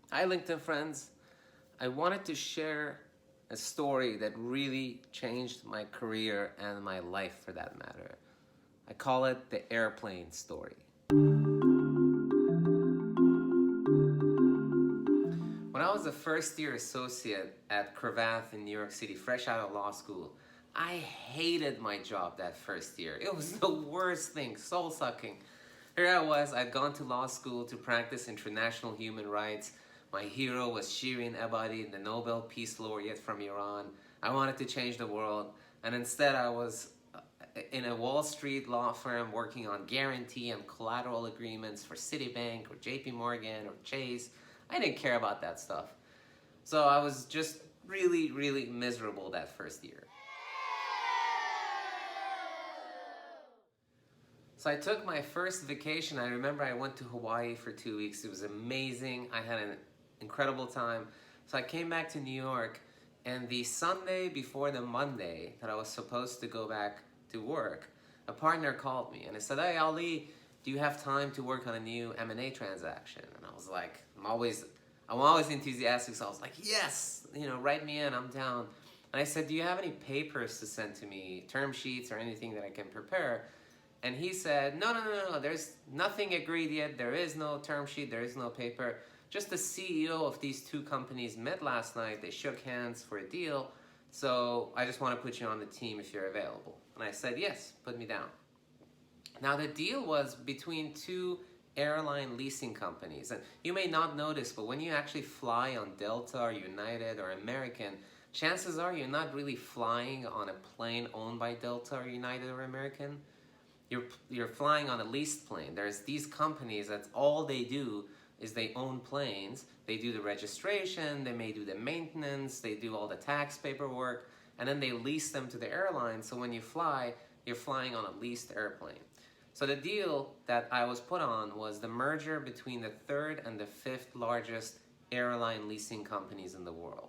Hi, LinkedIn friends. I wanted to share a story that really changed my career and my life for that matter. I call it the airplane story. When I was a first year associate at Cravath in New York City, fresh out of law school, I hated my job that first year. It was the worst thing, soul sucking. Here I was, I'd gone to law school to practice international human rights. My hero was Shirin Ebadi, the Nobel Peace Laureate from Iran. I wanted to change the world, and instead I was in a Wall Street law firm working on guarantee and collateral agreements for Citibank or JP Morgan or Chase. I didn't care about that stuff. So I was just really, really miserable that first year. So I took my first vacation. I remember I went to Hawaii for 2 weeks. It was amazing. I had an incredible time. So I came back to New York, and the Sunday before the Monday that I was supposed to go back to work, a partner called me and he said, "Hey Ali, do you have time to work on a new M&A transaction?" And I was like, I'm always enthusiastic, so I was like, "Yes, write me in, I'm down." And I said, "Do you have any papers to send to me, term sheets or anything that I can prepare?" And he said, no, there's nothing agreed yet. There is no term sheet, there is no paper. Just the CEO of these two companies met last night. They shook hands for a deal. So I just want to put you on the team if you're available. And I said, yes, put me down. Now the deal was between two airline leasing companies. And you may not notice, but when you actually fly on Delta or United or American, chances are you're not really flying on a plane owned by Delta or United or American. You're flying on a leased plane. There's these companies that all they do is they own planes. They do the registration, they may do the maintenance, they do all the tax paperwork, and then they lease them to the airline. So when you fly, you're flying on a leased airplane. So the deal that I was put on was the merger between the third and the fifth largest airline leasing companies in the world.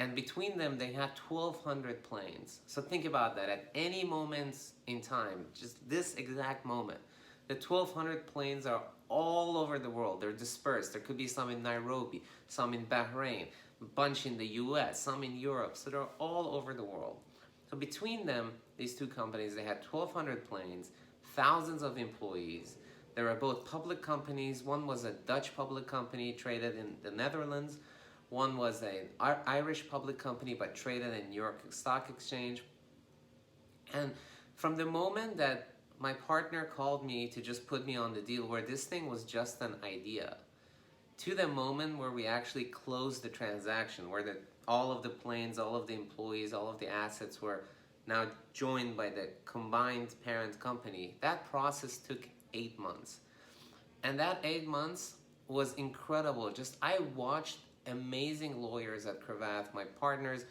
And between them, they had 1,200 planes. So think about that. At any moment in time, just this exact moment, the 1,200 planes are all over the world. They're dispersed. There could be some in Nairobi, some in Bahrain, a bunch in the US, some in Europe. So they're all over the world. So between them, these two companies, they had 1,200 planes, thousands of employees. They were both public companies. One was a Dutch public company traded in the Netherlands. One was an Irish public company but traded in New York Stock Exchange. And from the moment that my partner called me to just put me on the deal, where this thing was just an idea, to the moment where we actually closed the transaction, where all of the planes, all of the employees, all of the assets were now joined by the combined parent company, that process took 8 months. And that 8 months was incredible. Just I watched amazing lawyers at Cravath, my partners,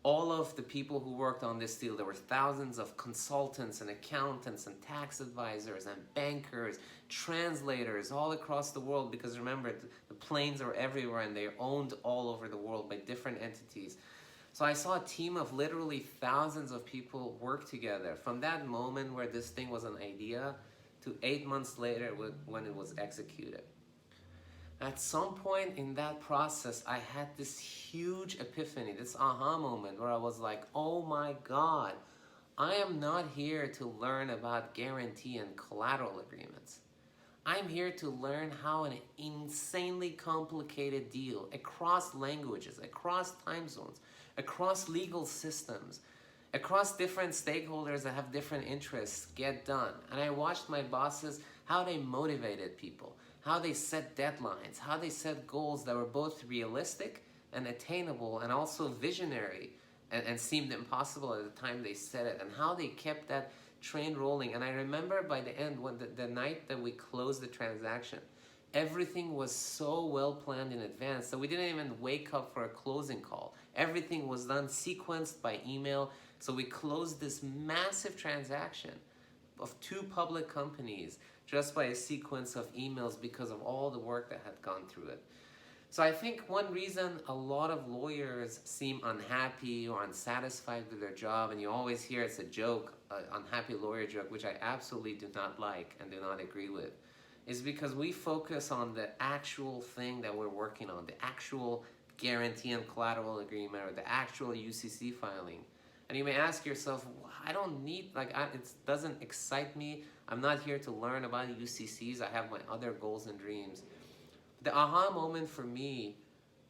all of the people who worked on this deal. There were thousands of consultants and accountants and tax advisors and bankers, translators all across the world, because remember, the planes are everywhere and they're owned all over the world by different entities. So I saw a team of literally thousands of people work together from that moment where this thing was an idea to 8 months later when it was executed. At some point in that process, I had this huge epiphany, this aha moment where I was like, oh my God, I am not here to learn about guarantee and collateral agreements. I'm here to learn how an insanely complicated deal across languages, across time zones, across legal systems, across different stakeholders that have different interests get done. And I watched my bosses, how they motivated people, how they set deadlines, how they set goals that were both realistic and attainable and also visionary and seemed impossible at the time they said it, and how they kept that train rolling. And I remember by the end, when the night that we closed the transaction, everything was so well planned in advance that we didn't even wake up for a closing call. Everything was done sequenced by email. So we closed this massive transaction of two public companies just by a sequence of emails because of all the work that had gone through it. So I think one reason a lot of lawyers seem unhappy or unsatisfied with their job, and you always hear it's a joke, an unhappy lawyer joke, which I absolutely do not like and do not agree with, is because we focus on the actual thing that we're working on, the actual guarantee and collateral agreement, or the actual UCC filing. And you may ask yourself, well, I don't need, it doesn't excite me. I'm not here to learn about UCCs. I have my other goals and dreams. The aha moment for me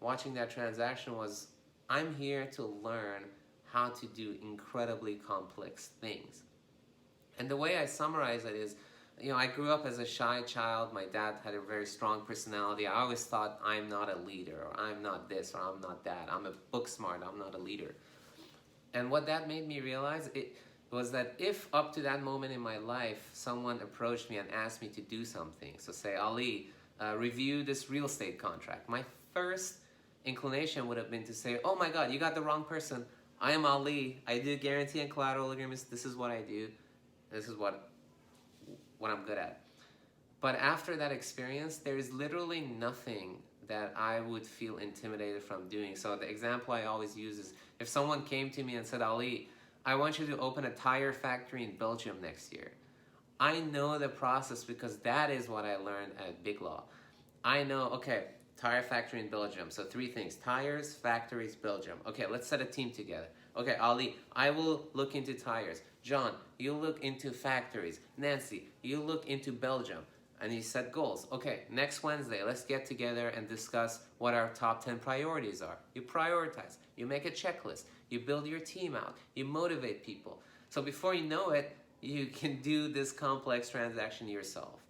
watching that transaction was, I'm here to learn how to do incredibly complex things. And the way I summarize it is, I grew up as a shy child. My dad had a very strong personality. I always thought I'm not a leader, or I'm not this, or I'm not that. I'm a book smart, I'm not a leader. And what that made me realize was that if up to that moment in my life, someone approached me and asked me to do something, so say, Ali, review this real estate contract, my first inclination would have been to say, oh my God, you got the wrong person. I am Ali. I do guarantee and collateral agreements. This is what I do. This is what I'm good at. But after that experience, there is literally nothing that I would feel intimidated from doing. So the example I always use is, if someone came to me and said, Ali, I want you to open a tire factory in Belgium next year. I know the process because that is what I learned at Big Law. I know, okay, tire factory in Belgium. So 3 things: tires, factories, Belgium. Okay, let's set a team together. Okay, Ali, I will look into tires. John, you look into factories. Nancy, you look into Belgium. And you set goals. Okay, next Wednesday, let's get together and discuss what our top 10 priorities are. You prioritize. You make a checklist. You build your team out. You motivate people. So before you know it, you can do this complex transaction yourself.